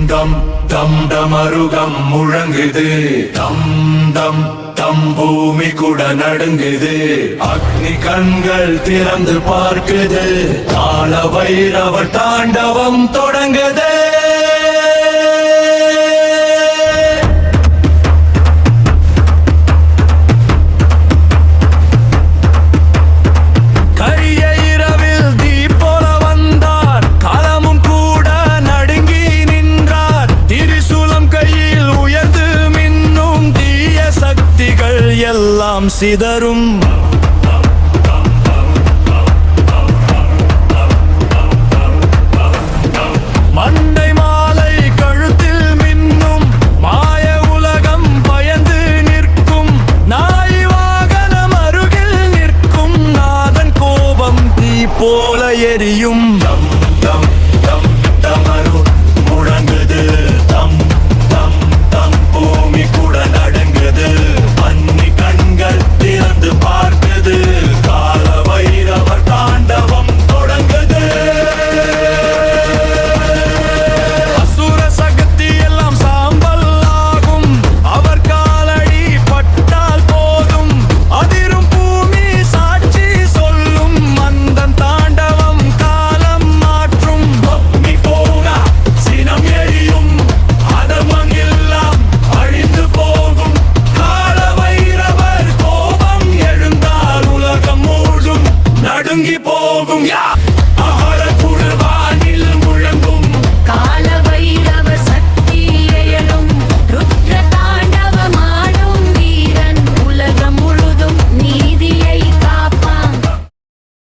தம் தம் டமருகம் முழங்குது, தம் தம் தம் பூமி கூட நடுங்குது. அக்னி கண்கள் திறந்து பார்க்குது, கால வைரவர் தாண்டவம் தொடங்குது. எல்லாம் சிதறும். மண்டை மாலை கழுத்தில் மின்னும், மாய உலகம் பயந்து நிற்கும். நாய் வாகனம் அருகில் நிற்கும், நாதன் கோபம் தீ போல எரியும். தம் தம் தம் டமரு முழங்குது, தம் தம் தம் பூமி கூட நடுங்குது. திறந்து பார்க்குது, கால வைரவர் தாண்டவம் தொடங்குது. அசுர சக்தி எல்லாம் சாம்பல் ஆகும், அவர் காலடி பட்டால் போதும். அதிரும் பூமி சாட்சி சொல்லும், அந்த தாண்டவம் காலம் மாற்றும். பக்னி போனா சினம் எரியும், அதர்மம் எல்லாம் அழிந்து போகும். நடுங்கி போகும்.